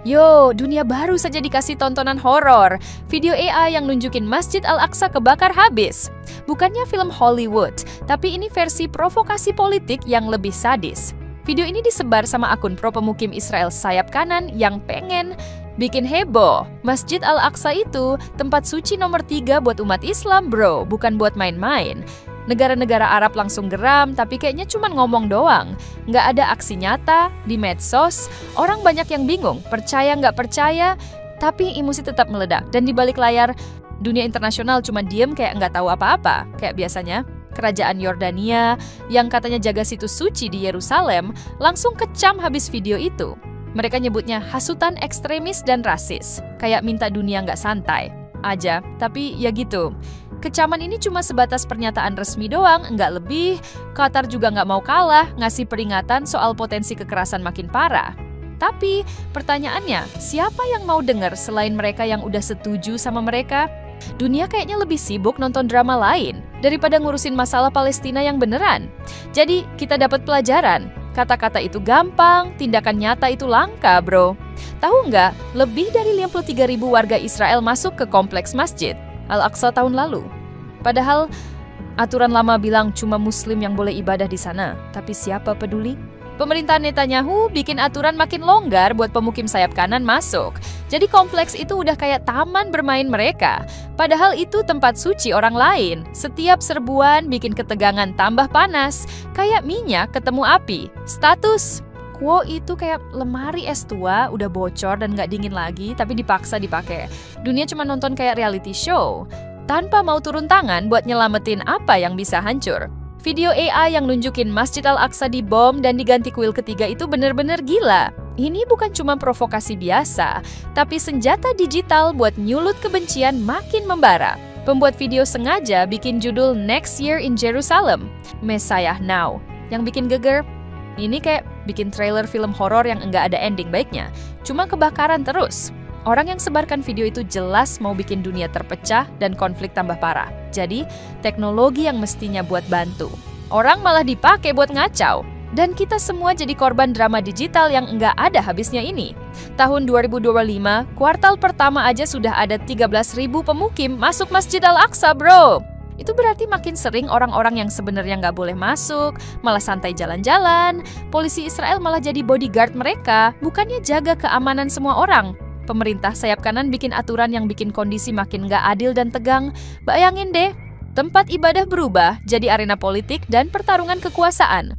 Yo, dunia baru saja dikasih tontonan horor. Video AI yang nunjukin Masjid Al-Aqsa kebakar habis. Bukannya film Hollywood, tapi ini versi provokasi politik yang lebih sadis. Video ini disebar sama akun pro pemukim Israel sayap kanan yang pengen bikin heboh. Masjid Al-Aqsa itu tempat suci nomor 3 buat umat Islam, bro, bukan buat main-main. Negara-negara Arab langsung geram, tapi kayaknya cuma ngomong doang. Nggak ada aksi nyata di medsos. Orang banyak yang bingung, percaya nggak percaya, tapi emosi tetap meledak. Dan di balik layar, dunia internasional cuma diem kayak nggak tahu apa-apa. Kayak biasanya, kerajaan Yordania yang katanya jaga situs suci di Yerusalem langsung kecam habis video itu. Mereka nyebutnya hasutan ekstremis dan rasis. Kayak minta dunia nggak santai aja, tapi ya gitu. Kecaman ini cuma sebatas pernyataan resmi doang, nggak lebih. Qatar juga nggak mau kalah, ngasih peringatan soal potensi kekerasan makin parah. Tapi pertanyaannya, siapa yang mau dengar selain mereka yang udah setuju sama mereka? Dunia kayaknya lebih sibuk nonton drama lain daripada ngurusin masalah Palestina yang beneran. Jadi kita dapat pelajaran, kata-kata itu gampang, tindakan nyata itu langka, bro. Tahu nggak, lebih dari 53.000 warga Israel masuk ke kompleks Masjid Al-Aqsa tahun lalu. Padahal aturan lama bilang cuma Muslim yang boleh ibadah di sana. Tapi siapa peduli? Pemerintahan Netanyahu bikin aturan makin longgar buat pemukim sayap kanan masuk. Jadi kompleks itu udah kayak taman bermain mereka. Padahal itu tempat suci orang lain. Setiap serbuan bikin ketegangan tambah panas. Kayak minyak ketemu api. Status quo itu kayak lemari es tua, udah bocor dan nggak dingin lagi, tapi dipaksa dipakai. Dunia cuma nonton kayak reality show, tanpa mau turun tangan buat nyelamatin apa yang bisa hancur. Video AI yang nunjukin Masjid Al-Aqsa dibom dan diganti kuil ketiga itu bener-bener gila. Ini bukan cuma provokasi biasa, tapi senjata digital buat nyulut kebencian makin membara. Pembuat video sengaja bikin judul Next Year in Jerusalem, Messiah Now. Yang bikin geger, ini kayak bikin trailer film horor yang enggak ada ending baiknya. Cuma kebakaran terus. Orang yang sebarkan video itu jelas mau bikin dunia terpecah dan konflik tambah parah. Jadi, teknologi yang mestinya buat bantu, orang malah dipakai buat ngacau. Dan kita semua jadi korban drama digital yang enggak ada habisnya ini. Tahun 2025, kuartal pertama aja sudah ada 13.000 pemukim masuk Masjid Al-Aqsa, bro. Itu berarti makin sering orang-orang yang sebenarnya nggak boleh masuk, malah santai jalan-jalan. Polisi Israel malah jadi bodyguard mereka, bukannya jaga keamanan semua orang. Pemerintah sayap kanan bikin aturan yang bikin kondisi makin nggak adil dan tegang. Bayangin deh, tempat ibadah berubah jadi arena politik dan pertarungan kekuasaan.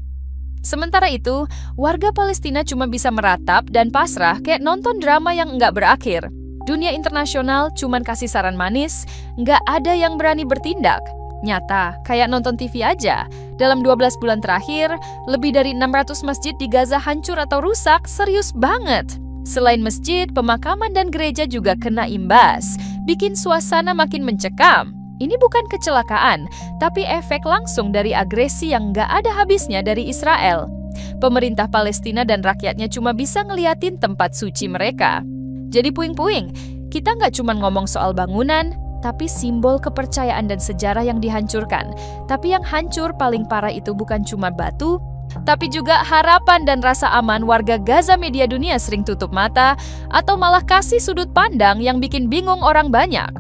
Sementara itu, warga Palestina cuma bisa meratap dan pasrah kayak nonton drama yang nggak berakhir. Dunia internasional cuman kasih saran manis, nggak ada yang berani bertindak. Nyata, kayak nonton TV aja. Dalam 12 bulan terakhir, lebih dari 600 masjid di Gaza hancur atau rusak, serius banget. Selain masjid, pemakaman dan gereja juga kena imbas, bikin suasana makin mencekam. Ini bukan kecelakaan, tapi efek langsung dari agresi yang nggak ada habisnya dari Israel. Pemerintah Palestina dan rakyatnya cuma bisa ngeliatin tempat suci mereka. Jadi puing-puing, kita nggak cuma ngomong soal bangunan, tapi simbol kepercayaan dan sejarah yang dihancurkan. Tapi yang hancur paling parah itu bukan cuma batu, tapi juga harapan dan rasa aman warga Gaza. Media dunia sering tutup mata atau malah kasih sudut pandang yang bikin bingung orang banyak.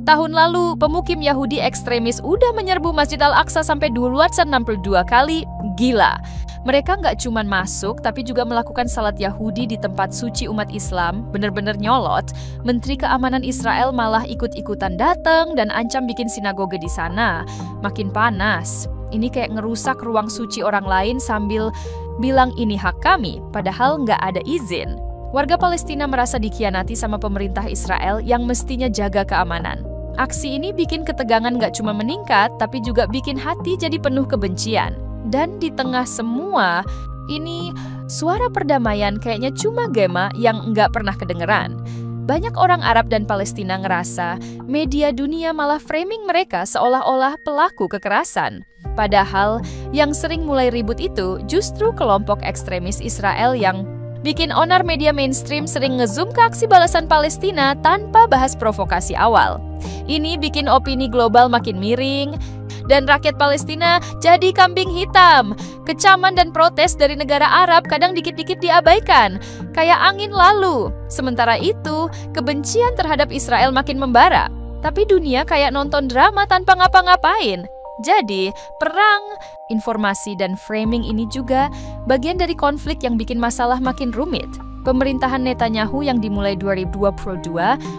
Tahun lalu, pemukim Yahudi ekstremis udah menyerbu Masjid Al-Aqsa sampai 262 kali. Gila. Mereka nggak cuma masuk, tapi juga melakukan salat Yahudi di tempat suci umat Islam. Bener-bener nyolot. Menteri Keamanan Israel malah ikut-ikutan datang dan ancam bikin sinagoge di sana. Makin panas. Ini kayak ngerusak ruang suci orang lain sambil bilang ini hak kami, padahal nggak ada izin. Warga Palestina merasa dikhianati sama pemerintah Israel yang mestinya jaga keamanan. Aksi ini bikin ketegangan gak cuma meningkat, tapi juga bikin hati jadi penuh kebencian. Dan di tengah semua ini, suara perdamaian kayaknya cuma gema yang nggak pernah kedengeran. Banyak orang Arab dan Palestina ngerasa media dunia malah framing mereka seolah-olah pelaku kekerasan. Padahal yang sering mulai ribut itu justru kelompok ekstremis Israel yang bikin onar media mainstream sering ngezoom ke aksi balasan Palestina tanpa bahas provokasi awal. Ini bikin opini global makin miring, dan rakyat Palestina jadi kambing hitam. Kecaman dan protes dari negara Arab kadang dikit-dikit diabaikan, kayak angin lalu. Sementara itu, kebencian terhadap Israel makin membara. Tapi dunia kayak nonton drama tanpa ngapa-ngapain. Jadi, perang, informasi, dan framing ini juga bagian dari konflik yang bikin masalah makin rumit. Pemerintahan Netanyahu yang dimulai 2022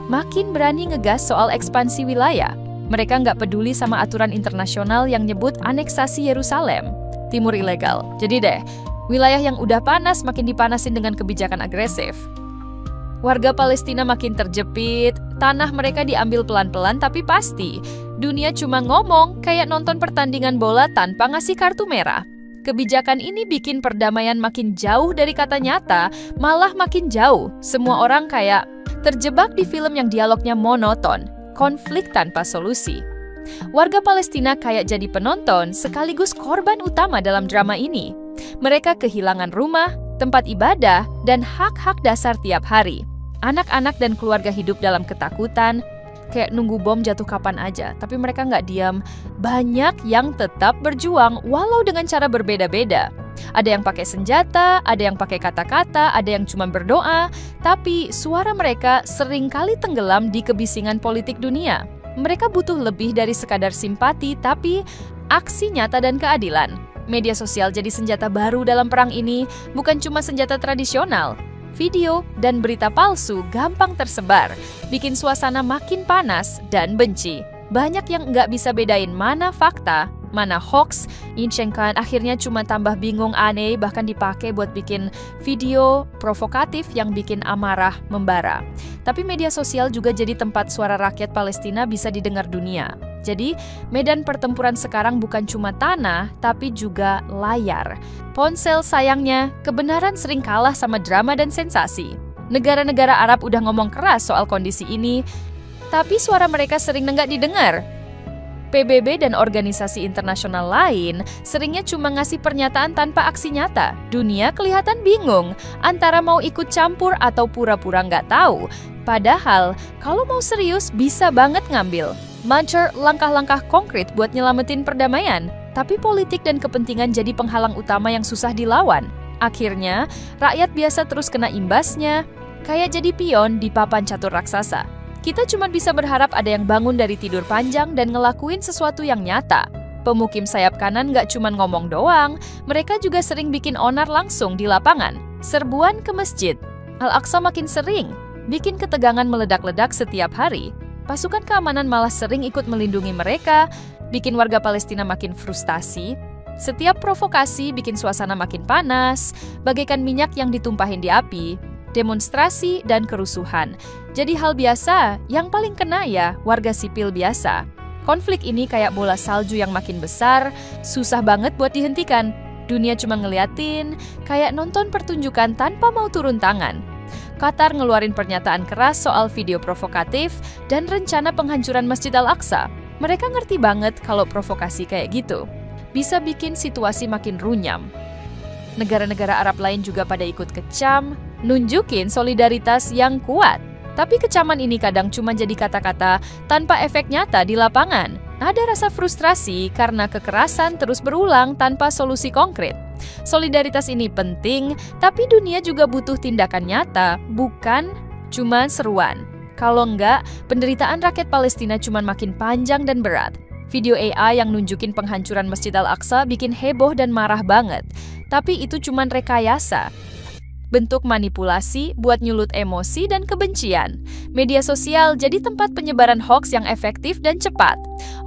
makin berani ngegas soal ekspansi wilayah. Mereka nggak peduli sama aturan internasional yang nyebut aneksasi Yerusalem, Timur ilegal. Jadi deh, wilayah yang udah panas makin dipanasin dengan kebijakan agresif. Warga Palestina makin terjepit, tanah mereka diambil pelan-pelan tapi pasti. Dunia cuma ngomong kayak nonton pertandingan bola tanpa ngasih kartu merah. Kebijakan ini bikin perdamaian makin jauh dari kata nyata, malah makin jauh. Semua orang kayak terjebak di film yang dialognya monoton. Konflik tanpa solusi. Warga Palestina kayak jadi penonton sekaligus korban utama dalam drama ini. Mereka kehilangan rumah, tempat ibadah, dan hak-hak dasar tiap hari. Anak-anak dan keluarga hidup dalam ketakutan, kayak nunggu bom jatuh kapan aja, tapi mereka nggak diam. Banyak yang tetap berjuang walau dengan cara berbeda-beda. Ada yang pakai senjata, ada yang pakai kata-kata, ada yang cuma berdoa, tapi suara mereka seringkali tenggelam di kebisingan politik dunia. Mereka butuh lebih dari sekadar simpati, tapi aksi nyata dan keadilan. Media sosial jadi senjata baru dalam perang ini, bukan cuma senjata tradisional. Video dan berita palsu gampang tersebar, bikin suasana makin panas dan benci. Banyak yang nggak bisa bedain mana fakta, mana hoax. Incengkan akhirnya cuma tambah bingung, aneh, bahkan dipakai buat bikin video provokatif yang bikin amarah membara. Tapi media sosial juga jadi tempat suara rakyat Palestina bisa didengar dunia. Jadi, medan pertempuran sekarang bukan cuma tanah, tapi juga layar. Ponsel sayangnya, kebenaran sering kalah sama drama dan sensasi. Negara-negara Arab udah ngomong keras soal kondisi ini, tapi suara mereka sering nenggak didengar. PBB dan organisasi internasional lain seringnya cuma ngasih pernyataan tanpa aksi nyata. Dunia kelihatan bingung antara mau ikut campur atau pura-pura nggak tahu. Padahal, kalau mau serius bisa banget ngambil major langkah-langkah konkret buat nyelamatin perdamaian. Tapi politik dan kepentingan jadi penghalang utama yang susah dilawan. Akhirnya, rakyat biasa terus kena imbasnya, kayak jadi pion di papan catur raksasa. Kita cuma bisa berharap ada yang bangun dari tidur panjang dan ngelakuin sesuatu yang nyata. Pemukim sayap kanan nggak cuma ngomong doang, mereka juga sering bikin onar langsung di lapangan. Serbuan ke masjid. Al-Aqsa makin sering, bikin ketegangan meledak-ledak setiap hari. Pasukan keamanan malah sering ikut melindungi mereka, bikin warga Palestina makin frustasi. Setiap provokasi bikin suasana makin panas, bagaikan minyak yang ditumpahin di api. Demonstrasi, dan kerusuhan. Jadi hal biasa, yang paling kena ya warga sipil biasa. Konflik ini kayak bola salju yang makin besar, susah banget buat dihentikan. Dunia cuma ngeliatin, kayak nonton pertunjukan tanpa mau turun tangan. Qatar ngeluarin pernyataan keras soal video provokatif dan rencana penghancuran Masjid Al-Aqsa. Mereka ngerti banget kalau provokasi kayak gitu bisa bikin situasi makin runyam. Negara-negara Arab lain juga pada ikut kecam, nunjukin solidaritas yang kuat. Tapi kecaman ini kadang cuma jadi kata-kata tanpa efek nyata di lapangan. Ada rasa frustrasi karena kekerasan terus berulang tanpa solusi konkret. Solidaritas ini penting, tapi dunia juga butuh tindakan nyata, bukan cuma seruan. Kalau enggak, penderitaan rakyat Palestina cuma makin panjang dan berat. Video AI yang nunjukin penghancuran Masjid Al-Aqsa bikin heboh dan marah banget. Tapi itu cuma rekayasa. Bentuk manipulasi buat nyulut emosi dan kebencian. Media sosial jadi tempat penyebaran hoaks yang efektif dan cepat.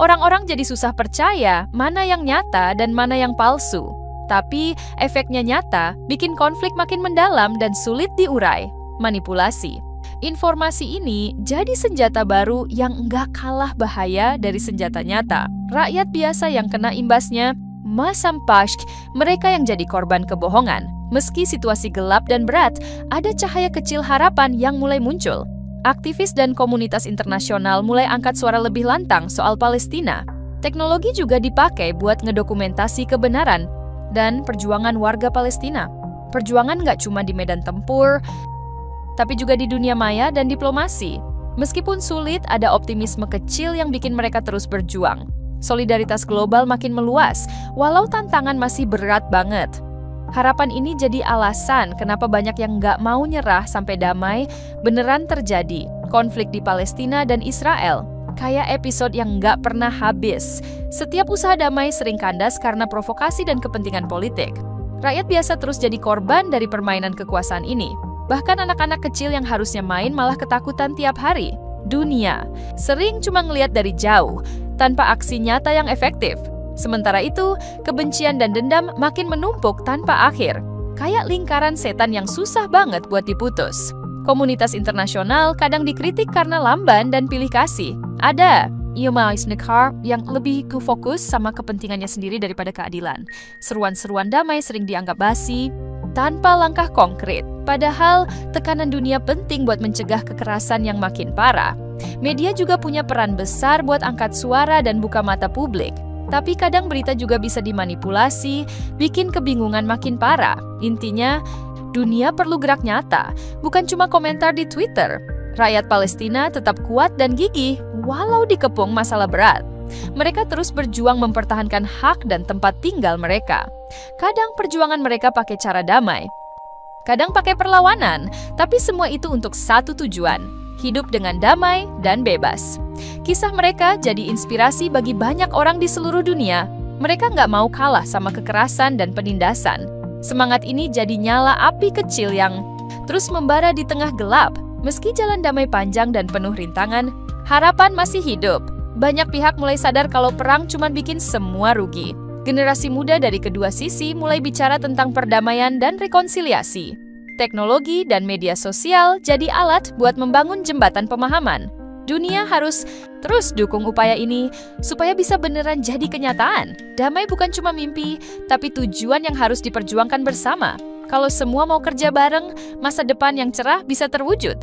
Orang-orang jadi susah percaya mana yang nyata dan mana yang palsu. Tapi efeknya nyata, bikin konflik makin mendalam dan sulit diurai. Manipulasi. Informasi ini jadi senjata baru yang nggak kalah bahaya dari senjata nyata. Rakyat biasa yang kena imbasnya, Masampashk, mereka yang jadi korban kebohongan. Meski situasi gelap dan berat, ada cahaya kecil harapan yang mulai muncul. Aktivis dan komunitas internasional mulai angkat suara lebih lantang soal Palestina. Teknologi juga dipakai buat ngedokumentasi kebenaran dan perjuangan warga Palestina. Perjuangan nggak cuma di medan tempur, tapi juga di dunia maya dan diplomasi. Meskipun sulit, ada optimisme kecil yang bikin mereka terus berjuang. Solidaritas global makin meluas, walau tantangan masih berat banget. Harapan ini jadi alasan kenapa banyak yang nggak mau nyerah sampai damai beneran terjadi. Konflik di Palestina dan Israel, kayak episode yang nggak pernah habis. Setiap usaha damai sering kandas karena provokasi dan kepentingan politik. Rakyat biasa terus jadi korban dari permainan kekuasaan ini. Bahkan anak-anak kecil yang harusnya main malah ketakutan tiap hari. Dunia sering cuma ngelihat dari jauh, tanpa aksi nyata yang efektif. Sementara itu, kebencian dan dendam makin menumpuk tanpa akhir. Kayak lingkaran setan yang susah banget buat diputus. Komunitas internasional kadang dikritik karena lamban dan pilih kasih. Ada Yuma Isnikar yang lebih fokus sama kepentingannya sendiri daripada keadilan. Seruan-seruan damai sering dianggap basi, tanpa langkah konkret. Padahal tekanan dunia penting buat mencegah kekerasan yang makin parah. Media juga punya peran besar buat angkat suara dan buka mata publik. Tapi kadang berita juga bisa dimanipulasi, bikin kebingungan makin parah. Intinya, dunia perlu gerak nyata, bukan cuma komentar di Twitter. Rakyat Palestina tetap kuat dan gigih, walau dikepung masalah berat. Mereka terus berjuang mempertahankan hak dan tempat tinggal mereka. Kadang perjuangan mereka pakai cara damai, kadang pakai perlawanan, tapi semua itu untuk satu tujuan: hidup dengan damai dan bebas. Kisah mereka jadi inspirasi bagi banyak orang di seluruh dunia. Mereka nggak mau kalah sama kekerasan dan penindasan. Semangat ini jadi nyala api kecil yang terus membara di tengah gelap. Meski jalan damai panjang dan penuh rintangan, harapan masih hidup. Banyak pihak mulai sadar kalau perang cuma bikin semua rugi. Generasi muda dari kedua sisi mulai bicara tentang perdamaian dan rekonsiliasi. Teknologi dan media sosial jadi alat buat membangun jembatan pemahaman. Dunia harus terus dukung upaya ini supaya bisa beneran jadi kenyataan. Damai bukan cuma mimpi, tapi tujuan yang harus diperjuangkan bersama. Kalau semua mau kerja bareng, masa depan yang cerah bisa terwujud.